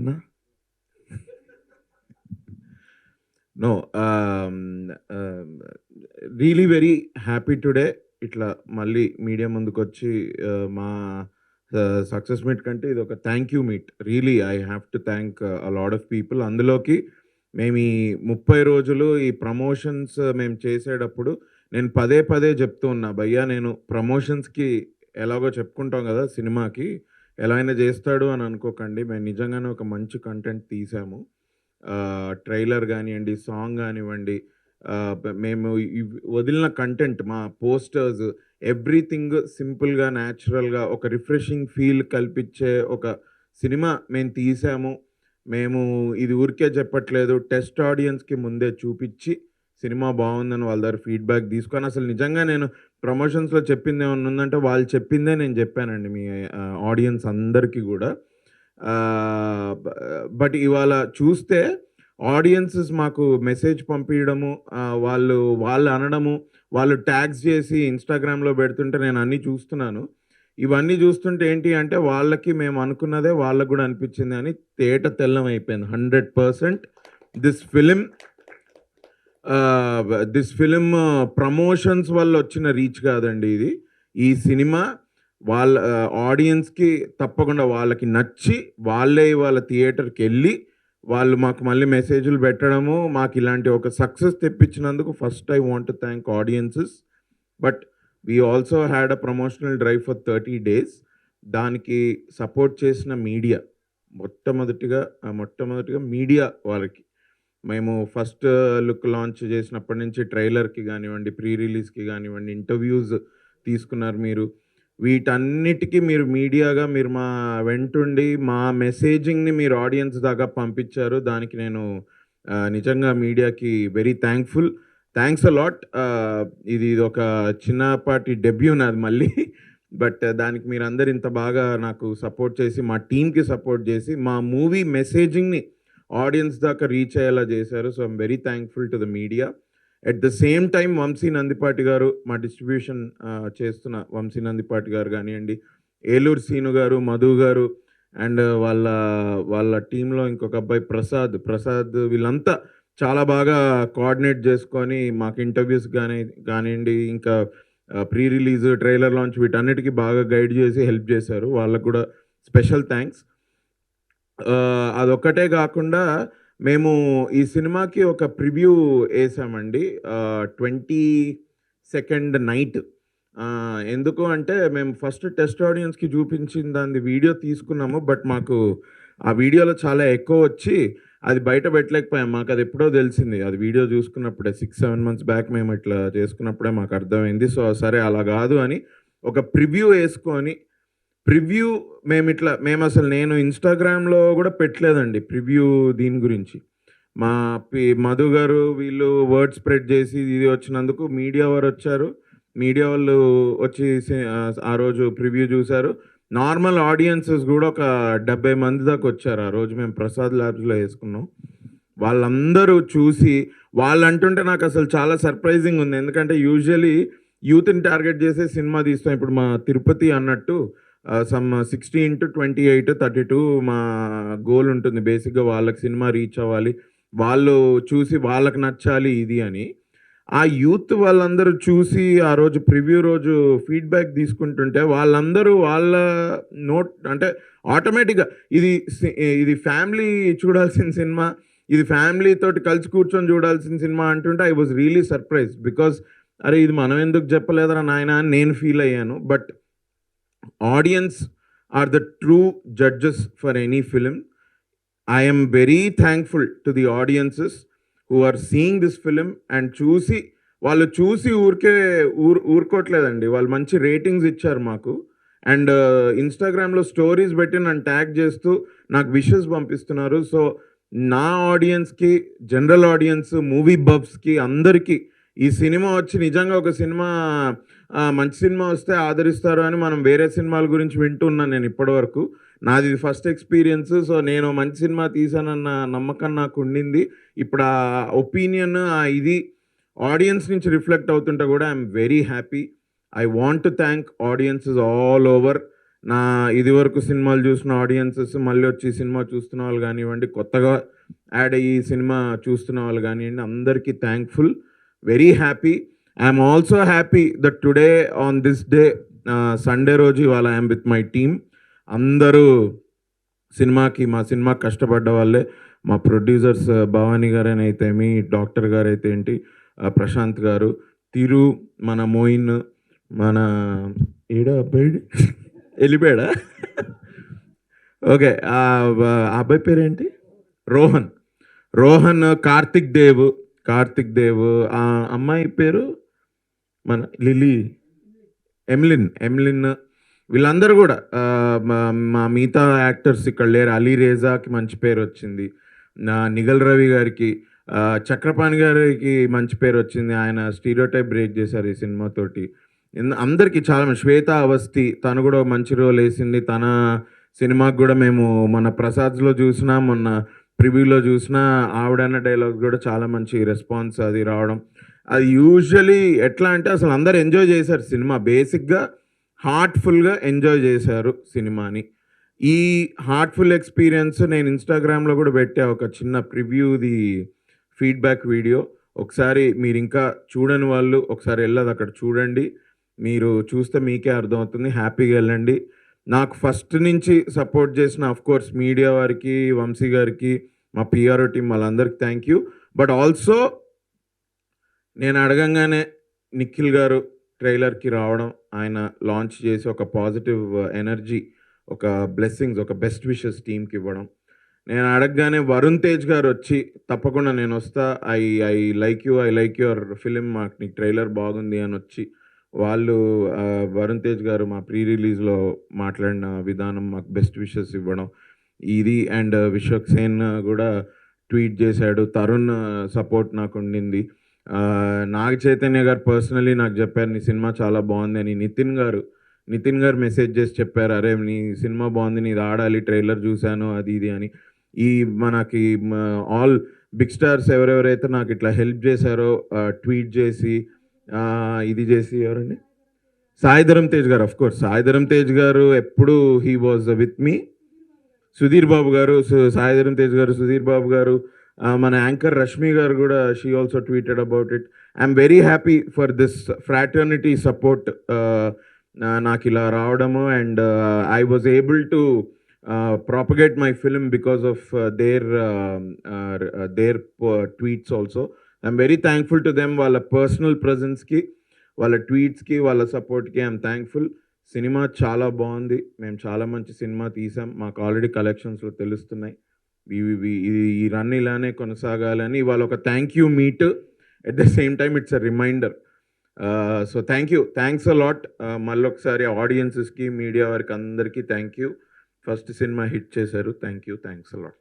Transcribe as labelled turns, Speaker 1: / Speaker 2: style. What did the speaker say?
Speaker 1: అన్న no really very happy today ఇట్లా మళ్ళీ మీడియా ముందుకు వచ్చి మా సక్సెస్ మీట్ కంటే ఇది ఒక thank you meet. Really I have to thank a lot of people. అందులోకి మేము ఈ 30 రోజులు ఈ ప్రమోషన్స్ మేము చేసేటప్పుడు నేను పదే పదే చెప్తూ ఉన్నా, భయ్యా నేను ప్రమోషన్స్కి ఎలాగో చెప్పుకుంటాం కదా సినిమాకి, ఎలా అయినా చేస్తాడు అని అనుకోకండి, మేము నిజంగానే ఒక మంచి కంటెంట్ తీసాము. ట్రైలర్ కానివ్వండి, సాంగ్ కానివ్వండి, మేము వదిలిన కంటెంట్, మా పోస్టర్స్, ఎవ్రీథింగ్ సింపుల్గా న్యాచురల్గా ఒక రిఫ్రెషింగ్ ఫీల్ కల్పించే ఒక సినిమా మేము తీసాము. మేము ఇది ఊరికే చెప్పట్లేదు, టెస్ట్ ఆడియన్స్కి ముందే చూపించి సినిమా బాగుందని వాళ్ళ దగ్గర ఫీడ్బ్యాక్ తీసుకొని, అసలు నిజంగా నేను ప్రమోషన్స్లో చెప్పింది ఏమన్నా ఉందంటే వాళ్ళు చెప్పిందే నేను చెప్పానండి మీ ఆడియన్స్ అందరికీ కూడా. బట్ ఇవాళ చూస్తే ఆడియన్సెస్ మాకు మెసేజ్ పంపించడము, వాళ్ళు అనడము, వాళ్ళు ట్యాగ్స్ చేసి ఇన్స్టాగ్రామ్లో పెడుతుంటే నేను అన్నీ చూస్తున్నాను. ఇవన్నీ చూస్తుంటే ఏంటి అంటే వాళ్ళకి మేము అనుకున్నదే వాళ్ళకు కూడా అనిపించింది అని తేట తెల్లం అయిపోయింది. 100% దిస్ ఫిలిం ప్రమోషన్స్ వల్ల వచ్చిన రీచ్ కాదండి ఇది. ఈ సినిమా వాళ్ళ ఆడియన్స్కి తప్పకుండా వాళ్ళకి నచ్చి వాళ్ళే వాళ్ళ థియేటర్కి వెళ్ళి వాళ్ళు మాకు మళ్ళీ మెసేజ్లు పెట్టడము, మాకు ఇలాంటి ఒక సక్సెస్ తెప్పించినందుకు first I want to thank audiences. But we also had a promotional drive for 30 days. దానికి సపోర్ట్ చేసిన మీడియా, మొట్టమొదటిగా మీడియా వాళ్ళకి మేము ఫస్ట్ లుక్ లాంచ్ చేసినప్పటి నుంచి ట్రైలర్కి కానివ్వండి, ప్రీ రిలీజ్కి కానివ్వండి, ఇంటర్వ్యూస్ తీసుకున్నారు మీరు. వీటన్నిటికీ మీరు మీడియాగా మీరు మా వెంటుండి మా మెసేజింగ్ని మీరు ఆడియన్స్ దాకా పంపించారు. దానికి నేను నిజంగా మీడియాకి very thankful. Thanks a lot. ఇది ఒక చిన్నపాటి డెబ్యూ నాది మళ్ళీ. బట్ దానికి మీరు అందరు ఇంత బాగా నాకు సపోర్ట్ చేసి, మా టీంకి సపోర్ట్ చేసి, మా మూవీ మెసేజింగ్ని ఆడియన్స్ దాకా రీచ్ అయ్యేలా చేశారు. So I'm very thankful to the media. At the same time Vamsi Nandipati గారు, మా డిస్ట్రిబ్యూషన్ చేస్తున్న వంశీ నందిపాటి గారు కానివ్వండి, ఏలూరు సీను గారు, మధు గారు, అండ్ వాళ్ళ టీంలో ఇంకొక అబ్బాయి ప్రసాద్, వీళ్ళంతా చాలా బాగా కోఆర్డినేట్ చేసుకొని మాకు ఇంటర్వ్యూస్ కానివ్వండి, ఇంకా ప్రీ రిలీజ్, ట్రైలర్ లాంచ్, వీటన్నిటికీ బాగా గైడ్ చేసి హెల్ప్ చేశారు. వాళ్ళకు కూడా స్పెషల్ థ్యాంక్స్. అదొక్కటే కాకుండా మేము ఈ సినిమాకి ఒక ప్రివ్యూ వేసామండి 22nd నైట్. ఎందుకు అంటే మేము ఫస్ట్ టెస్ట్ ఆడియన్స్కి చూపించిన దాన్ని వీడియో తీసుకున్నాము, బట్ మాకు ఆ వీడియోలో చాలా ఎక్కువ వచ్చి అది బయట పెట్టలేకపోయాం. మాకు అది ఎప్పుడో తెలిసింది, అది వీడియో చూసుకున్నప్పుడే 6-7 months బ్యాక్ మేము ఇట్లా చేసుకున్నప్పుడే మాకు అర్థమైంది. సో సరే అలా కాదు అని ఒక ప్రివ్యూ వేసుకొని, మేము అసలు నేను ఇన్స్టాగ్రామ్లో కూడా పెట్టలేదండి ప్రివ్యూ దీని గురించి. మా మధు గారు వీళ్ళు వర్డ్ స్ప్రెడ్ చేసి ఇది వచ్చినందుకు మీడియా వారు వచ్చారు. మీడియా వాళ్ళు వచ్చి ఆ రోజు ప్రివ్యూ చూశారు. నార్మల్ ఆడియన్సెస్ కూడా ఒక 70 మంది దాకా వచ్చారు. ఆ రోజు మేము ప్రసాద్ ల్యాబ్స్లో వేసుకున్నాం. వాళ్ళందరూ చూసి వాళ్ళు అంటుంటే నాకు అసలు చాలా సర్ప్రైజింగ్ ఉంది. ఎందుకంటే యూజువలీ యూత్ని టార్గెట్ చేసే సినిమా తీస్తాం. ఇప్పుడు మా తిరుపతి అన్నట్టు సమ్ 16 to 28, 32 మా గోల్ ఉంటుంది బేసిక్గా. వాళ్ళకి సినిమా రీచ్ అవ్వాలి, వాళ్ళు చూసి వాళ్ళకి నచ్చాలి ఇది అని. ఆ యూత్ వాళ్ళందరూ చూసి ఆ రోజు ప్రివ్యూ రోజు ఫీడ్బ్యాక్ తీసుకుంటుంటే వాళ్ళందరూ వాళ్ళ అంటే ఆటోమేటిక్గా ఇది ఫ్యామిలీ చూడాల్సిన సినిమా, ఇది ఫ్యామిలీ తోటి కలిసి కూర్చొని చూడాల్సిన సినిమా అంటుంటే I was really surprise. Because అరే ఇది మనం ఎందుకు చెప్పలేదురా నాయన అని నేను ఫీల్ అయ్యాను. But audience are the true judges for any film. I am very thankful to the audiences who are seeing this film and వాళ్ళు చూసి ఊరుకోవట్లేదండి, వాళ్ళు మంచి రేటింగ్స్ ఇచ్చారు మాకు. అండ్ ఇన్స్టాగ్రామ్లో స్టోరీస్ పెట్టి నన్ను ట్యాగ్ చేస్తూ నాకు విషెస్ పంపిస్తున్నారు. సో నా ఆడియన్స్కి, జనరల్ ఆడియన్స్, మూవీ బబ్స్కి అందరికీ ఈ సినిమా వచ్చి నిజంగా ఒక సినిమా మంచి సినిమా వస్తే ఆదరిస్తారు అని మనం వేరే సినిమాల గురించి వింటున్నాను నేను ఇప్పటివరకు. నాది ఫస్ట్ ఎక్స్పీరియన్స్. సో నేను మంచి సినిమా తీసానన్న నమ్మకం నాకు ఉండింది. ఇప్పుడు ఆ ఒపీనియన్ ఇది ఆడియన్స్ నుంచి రిఫ్లెక్ట్ అవుతుంటే కూడా I'm very happy. I want to thank audiences all over. నా ఇదివరకు సినిమాలు చూసిన ఆడియన్సెస్ మళ్ళీ వచ్చి సినిమా చూస్తున్న వాళ్ళు కానివ్వండి, కొత్తగా యాడ్ అయ్యి సినిమా చూస్తున్న వాళ్ళు కానివ్వండి, అందరికీ thankful, very happy. I'm also happy that today on this day Sunday రోజు ఇవాళ ఐఎమ్ విత్ మై టీమ్. అందరూ మా సినిమా కష్టపడ్డ వాళ్ళే. మా ప్రొడ్యూసర్స్ భవానీ గారైనా అయితేమి, డాక్టర్ గారు అయితే ఏంటి, ప్రశాంత్ గారు, తిరు, మన మోయిన్, మన ఏడా అబ్బాయి వెళ్ళిపోయాడా, ఓకే, ఆ అబ్బాయి పేరేంటి, రోహన్, కార్తిక్ దేవ్, ఆ అమ్మాయి పేరు మన లిలీ, ఎమ్లిన్, వీళ్ళందరూ కూడా మా మిగతా యాక్టర్స్ ఇక్కడ లేరు. అలీ రేజాకి మంచి పేరు వచ్చింది, నిగల్ రవి గారికి, చక్రపాణి గారికి మంచి పేరు వచ్చింది. ఆయన స్టీరియోటైప్ బ్రేక్ చేశారు ఈ సినిమాతోటి. అందరికీ చాలా మంది, శ్వేత అవస్థి తను కూడా మంచి రోల్ వేసింది. తన సినిమాకి కూడా మేము మన ప్రసాద్లో చూసినా, మొన్న ప్రివ్యూలో చూసినా, ఆవిడన్న డైలాగ్ కూడా చాలా మంచి రెస్పాన్స్ అది రావడం. అది యూజువలీ ఎట్లా అంటే అసలు అందరు ఎంజాయ్ చేశారు సినిమా, బేసిక్గా హార్ట్ఫుల్గా ఎంజాయ్ చేశారు సినిమాని. ఈ హార్ట్ఫుల్ ఎక్స్పీరియన్స్ నేను ఇన్స్టాగ్రామ్లో కూడా పెట్టా, ఒక చిన్న ప్రివ్యూది ఫీడ్బ్యాక్ వీడియో. ఒకసారి మీరు ఇంకా చూడని వాళ్ళు ఒకసారి వెళ్ళదు అక్కడ చూడండి. మీరు చూస్తే మీకే అర్థమవుతుంది. హ్యాపీగా వెళ్ళండి. నాకు ఫస్ట్ నుంచి సపోర్ట్ చేసిన అఫ్కోర్స్ మీడియా వారికి, వంశీ గారికి, మా పిఆర్ఓ టీం వాళ్ళందరికీ థ్యాంక్ యూ. బట్ ఆల్సో నేను అడగంగానే నిఖిల్ గారు ట్రైలర్కి రావడం, ఆయన లాంచ్ చేసి ఒక పాజిటివ్ ఎనర్జీ, ఒక బ్లెస్సింగ్స్, ఒక బెస్ట్ విషెస్ టీమ్కి ఇవ్వడం. నేను అడగగానే వరుణ్ తేజ్ గారు వచ్చి తప్పకుండా నేను వస్తా, ఐ లైక్ యువర్ ఫిలిం, మాకు నీకు ట్రైలర్ బాగుంది అని వచ్చి వాళ్ళు, వరుణ్ తేజ్ గారు మా ప్రీ రిలీజ్లో మాట్లాడిన విధానం, మాకు బెస్ట్ విషెస్ ఇవ్వడం ఇది. అండ్ విశ్వక్ సేన్ కూడా ట్వీట్ చేశాడు, తరుణ్ సపోర్ట్ నాకు ఉండింది. నాగ చైతన్య గారు పర్సనలీ నాకు చెప్పారు నీ సినిమా చాలా బాగుంది అని. నితిన్ గారు మెసేజ్ చేసి చెప్పారు, అరే నీ సినిమా బాగుంది, నీది ఆడాలి, ట్రైలర్ చూశాను అది ఇది అని. ఈ మనకి ఆల్ బిగ్ స్టార్స్ ఎవరెవరైతే నాకు ఇట్లా హెల్ప్ చేశారో, ట్వీట్ చేసి ఇది చేసి, ఎవరండి, సాయిధరం తేజ్ గారు, అఫ్కోర్స్ సాయిధరం తేజ్ గారు ఎప్పుడు he was with me. Sudheer Babu గారు, సాయిధరం తేజ్ గారు, సుధీర్ బాబు గారు, మన యాంకర్ రష్మి గారు కూడా she also tweeted about it. I'm very happy for this fraternity support నాకు ఇలా రావడము. And I was able to propagate my film because of their tweets also. I'm very thankful to them. వాళ్ళ personal ప్రెజెన్స్కి, వాళ్ళ ట్వీట్స్కి, వాళ్ళ సపోర్ట్కి I'm thankful. Cinema చాలా బాగుంది, మేము చాలా మంచి సినిమా తీసాం, మాకు ఆల్రెడీ కలెక్షన్స్లో తెలుస్తున్నాయి. ఈ రన్ ఇలానే కొనసాగాలని ఇవాళ ఒక thank you meet, at the same time it's a reminder. So thanks a lot. మళ్ళీ ఒకసారి ఆడియన్సెస్కి, మీడియా వారికి అందరికీ thank you. First cinema hit చేశారు. థ్యాంక్స్ అ లాట్.